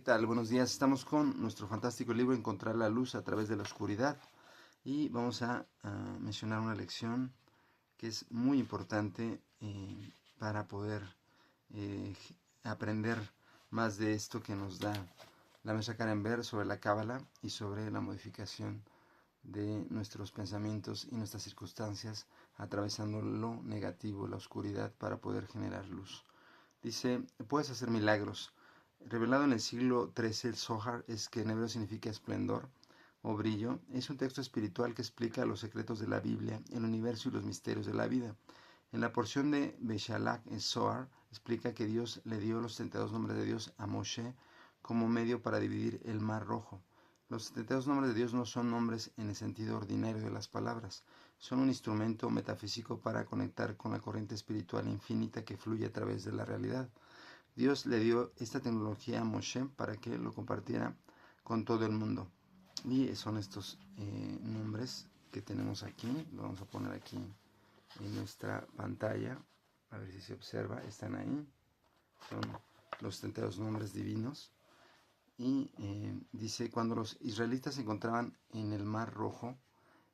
¿Qué tal? Buenos días. Estamos con nuestro fantástico libro Encontrar la luz a través de la oscuridad y vamos a mencionar una lección que es muy importante para poder eh, aprender más de esto que nos da la Meshra Karenberg sobre la Cábala y sobre la modificación de nuestros pensamientos y nuestras circunstancias atravesando lo negativo, la oscuridad, para poder generar luz. Dice, puedes hacer milagros. Revelado en el siglo XIII, el Zohar, que en hebreo significa esplendor o brillo, es un texto espiritual que explica los secretos de la Biblia, el universo y los misterios de la vida. En la porción de Beshalach, el Zohar explica que Dios le dio los 72 nombres de Dios a Moshe como medio para dividir el Mar Rojo. Los 72 nombres de Dios no son nombres en el sentido ordinario de las palabras, son un instrumento metafísico para conectar con la corriente espiritual infinita que fluye a través de la realidad. Dios le dio esta tecnología a Moshe para que lo compartiera con todo el mundo. Y son estos nombres que tenemos aquí, lo vamos a poner aquí en nuestra pantalla, a ver si se observa, están ahí, son los 72 nombres divinos. Y dice, cuando los israelitas se encontraban en el Mar Rojo,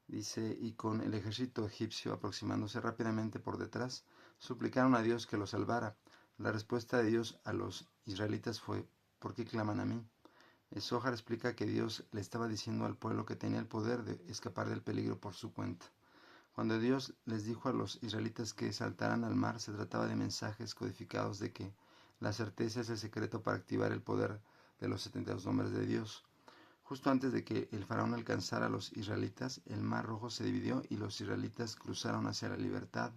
dice, y con el ejército egipcio aproximándose rápidamente por detrás, suplicaron a Dios que los salvara. La respuesta de Dios a los israelitas fue, ¿por qué claman a mí? El Zohar explica que Dios le estaba diciendo al pueblo que tenía el poder de escapar del peligro por su cuenta. Cuando Dios les dijo a los israelitas que saltaran al mar, se trataba de mensajes codificados de que la certeza es el secreto para activar el poder de los 72 nombres de Dios. Justo antes de que el faraón alcanzara a los israelitas, el mar rojo se dividió y los israelitas cruzaron hacia la libertad.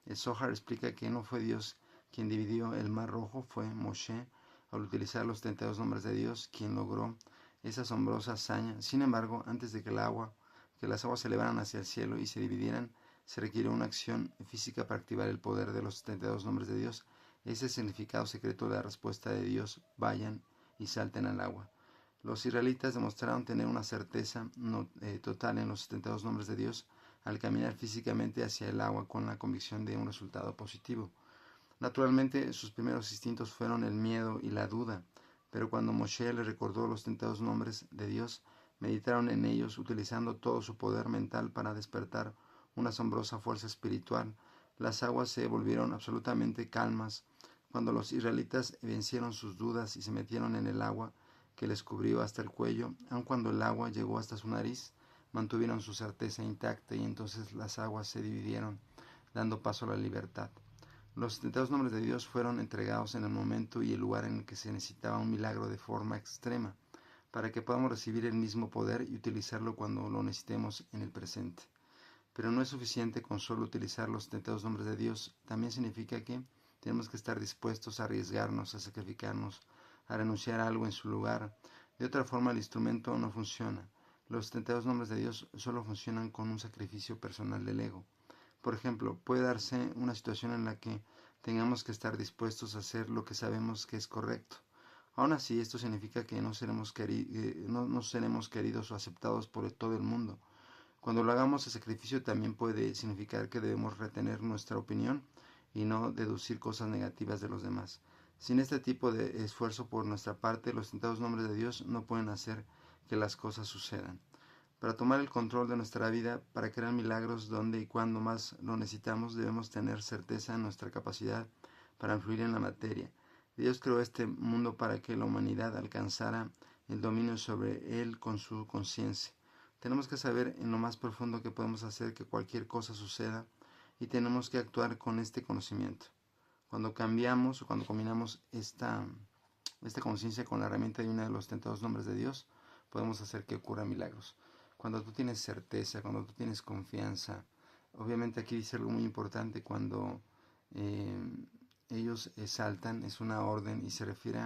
El Zohar explica que no fue Dios quien dividió el mar rojo, fue Moshe, al utilizar los 32 nombres de Dios, quien logró esa asombrosa hazaña. Sin embargo, antes de que las aguas se elevaran hacia el cielo y se dividieran, se requirió una acción física para activar el poder de los 72 nombres de Dios. Ese es el significado secreto de la respuesta de Dios, vayan y salten al agua. Los israelitas demostraron tener una certeza total en los 72 nombres de Dios al caminar físicamente hacia el agua con la convicción de un resultado positivo. Naturalmente, sus primeros instintos fueron el miedo y la duda, pero cuando Moshe les recordó los 72 nombres de Dios, meditaron en ellos utilizando todo su poder mental para despertar una asombrosa fuerza espiritual. Las aguas se volvieron absolutamente calmas cuando los israelitas vencieron sus dudas y se metieron en el agua que les cubrió hasta el cuello. Aun cuando el agua llegó hasta su nariz, mantuvieron su certeza intacta y entonces las aguas se dividieron, dando paso a la libertad. Los 72 nombres de Dios fueron entregados en el momento y el lugar en el que se necesitaba un milagro de forma extrema, para que podamos recibir el mismo poder y utilizarlo cuando lo necesitemos en el presente. Pero no es suficiente con solo utilizar los 72 nombres de Dios, también significa que tenemos que estar dispuestos a arriesgarnos, a sacrificarnos, a renunciar a algo en su lugar. De otra forma el instrumento no funciona. Los 72 nombres de Dios solo funcionan con un sacrificio personal del ego. Por ejemplo, puede darse una situación en la que tengamos que estar dispuestos a hacer lo que sabemos que es correcto. Aún así, esto significa que no seremos queridos o aceptados por todo el mundo. Cuando lo hagamos, el sacrificio también puede significar que debemos retener nuestra opinión y no deducir cosas negativas de los demás. Sin este tipo de esfuerzo por nuestra parte, los tentados nombres de Dios no pueden hacer que las cosas sucedan. Para tomar el control de nuestra vida, para crear milagros donde y cuando más lo necesitamos, debemos tener certeza en nuestra capacidad para influir en la materia. Dios creó este mundo para que la humanidad alcanzara el dominio sobre él con su conciencia. Tenemos que saber en lo más profundo que podemos hacer que cualquier cosa suceda y tenemos que actuar con este conocimiento. Cuando cambiamos o cuando combinamos esta conciencia con la herramienta divina de los tentados nombres de Dios, podemos hacer que ocurran milagros. Cuando tú tienes certeza, cuando tú tienes confianza, obviamente aquí dice algo muy importante, cuando ellos saltan, es una orden y se refiere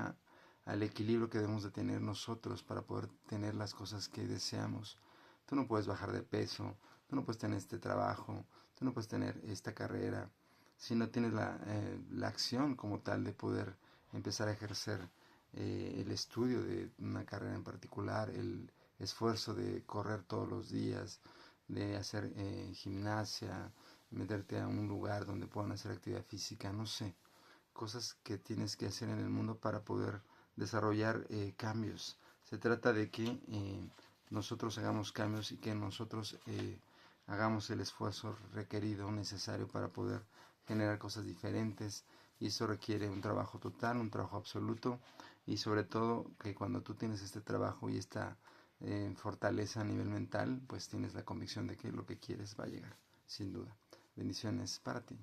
al equilibrio que debemos de tener nosotros para poder tener las cosas que deseamos. Tú no puedes bajar de peso, tú no puedes tener este trabajo, tú no puedes tener esta carrera, si no tienes la acción como tal de poder empezar a ejercer el estudio de una carrera en particular, el esfuerzo de correr todos los días, de hacer gimnasia, meterte a un lugar donde puedan hacer actividad física, no sé, cosas que tienes que hacer en el mundo para poder desarrollar cambios. Se trata de que nosotros hagamos cambios y que nosotros hagamos el esfuerzo requerido, necesario para poder generar cosas diferentes, y eso requiere un trabajo total, un trabajo absoluto, y sobre todo que cuando tú tienes este trabajo y esta fortaleza a nivel mental, pues tienes la convicción de que lo que quieres va a llegar, sin duda. Bendiciones para ti.